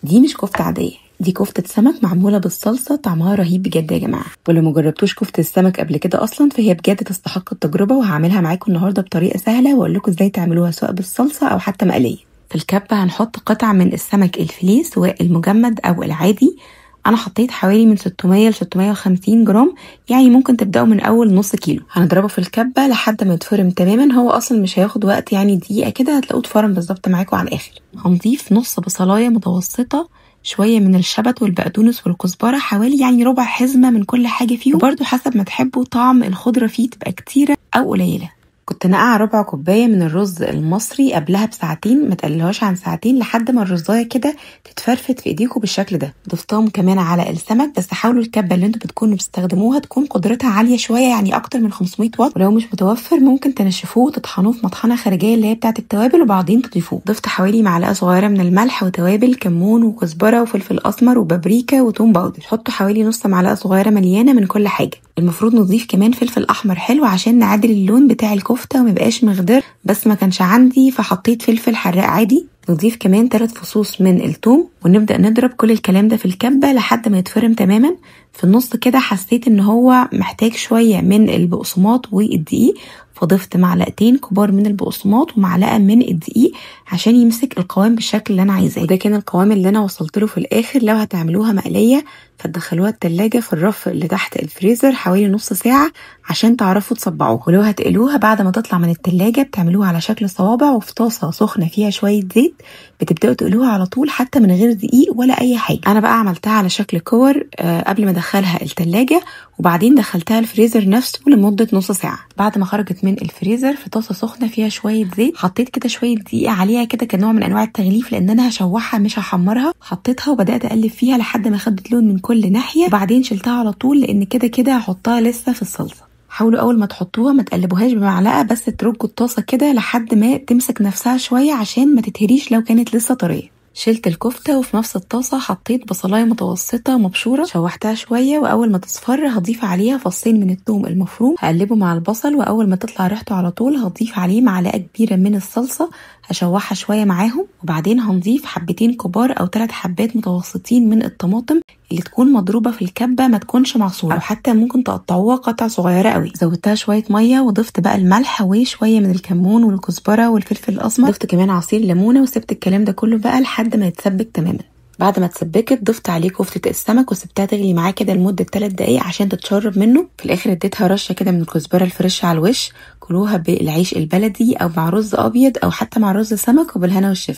دي مش كفتة عادية، دي كفتة سمك معمولة بالصلصة، طعمها رهيب بجد يا جماعة. ولو مجربتوش كفتة السمك قبل كده أصلا فهي بجد تستحق التجربة، وهعملها معاكم النهاردة بطريقة سهلة وأقول لكم ازاي تعملوها سواء بالصلصة أو حتى مقلية. في الكبة هنحط قطع من السمك الفيليه سواء المجمد أو العادي. أنا حطيت حوالي من 600 ل 650 جرام، يعني ممكن تبدأوا من أول نص كيلو. هنضربه في الكبة لحد ما يتفرم تماما، هو أصلا مش هياخد وقت، يعني دقيقة كده هتلاقوه اتفرم بالظبط معاكم على الآخر. هنضيف نص بصلاية متوسطة، شوية من الشبت والبقدونس والكزبرة، حوالي يعني ربع حزمة من كل حاجة فيهم، وبرده حسب ما تحبوا طعم الخضرة فيه تبقى كتيرة أو قليلة. كنت نقع ربع كوباية من الرز المصري قبلها بساعتين، ما تقللهاش عن ساعتين لحد ما الرزاية كده تتفرفت في ايديكم بالشكل ده. ضفتهم كمان على السمك، بس حاولوا الكبة اللي انتوا بتكونوا بتستخدموها تكون قدرتها عالية شوية، يعني اكتر من 500 واط، ولو مش متوفر ممكن تنشفوه وتطحنوه في مطحنة خارجية اللي هي بتاعة التوابل وبعدين تضيفوه. ضفت حوالي معلقة صغيرة من الملح وتوابل كمون وكزبرة وفلفل اسمر وبابريكا وتوم باودر. حطوا حوالي نص معلقة صغيرة مليانة من كل حاجة. المفروض نضيف كمان فلفل احمر حلو عشان نعدل اللون بتاع الكفته وميبقاش مخضر، بس ما كانش عندي فحطيت فلفل حراق عادي. نضيف كمان 3 فصوص من الثوم، ونبدا نضرب كل الكلام ده في الكبه لحد ما يتفرم تماما. في النص كده حسيت ان هو محتاج شويه من البقسماط والدقيق، فضفت معلقتين كبار من البقسماط ومعلقه من الدقيق عشان يمسك القوام بالشكل اللي انا عايزاه. وده كان القوام اللي انا وصلت له في الاخر. لو هتعملوها مقليه فتدخلوها التلاجة في الرف اللي تحت الفريزر حوالي نص ساعة عشان تعرفوا تصبعوها. ولو هتقلوها بعد ما تطلع من التلاجة بتعملوها على شكل صوابع، وفي طاسة سخنة فيها شوية زيت بتبدأوا تقلوها على طول حتى من غير دقيق ولا أي حاجة. أنا بقى عملتها على شكل كور قبل ما أدخلها التلاجة، وبعدين دخلتها الفريزر نفسه لمدة نص ساعة. بعد ما خرجت من الفريزر في طاسة سخنة فيها شوية زيت، حطيت كده شوية دقيق عليها كده كنوع من أنواع التغليف، لأن أنا هشوحها مش هحمرها. حطيتها وبدأت أقلب فيها لحد ما خدت لون من كل ناحية، وبعدين شلتها على طول لأن كده هحطها لسه في الصلصة. حاولوا أول ما تحطوها ما تقلبوهاش بمعلقة، بس ترجوا الطاسة كده لحد ما تمسك نفسها شوية عشان ما تتهريش لو كانت لسه طرية. شلت الكفتة وفي نفس الطاسة حطيت بصلاية متوسطة مبشورة، شوحتها شوية، وأول ما تصفر هضيف عليها فصين من الثوم المفروم، هقلبه مع البصل، وأول ما تطلع ريحته على طول هضيف عليه معلقة كبيرة من الصلصة، هشوحها شوية معاهم، وبعدين هنضيف حبتين كبار أو 3 حبات متوسطين من الطماطم اللي تكون مضروبة في الكبة، ما تكونش معصورة، أو حتى ممكن تقطعوها قطع صغيرة قوي. زودتها شوية مية وضفت بقى الملح وشوية من الكمون والكزبرة والفلفل الأسمر، ضفت كمان عصير ليمونة، وسبت الكلام ده كله بقى لحد ما يتسبك تماما. بعد ما اتسبكت ضفت عليه كفتة السمك وسبتها تغلي معاه كده لمدة 3 دقايق عشان تتشرب منه. في الآخر اديتها رشة كده من الكزبرة الفريش على الوش. كلوها بالعيش البلدي أو مع رز أبيض أو حتى مع رز سمك، وبالهنا والشفا.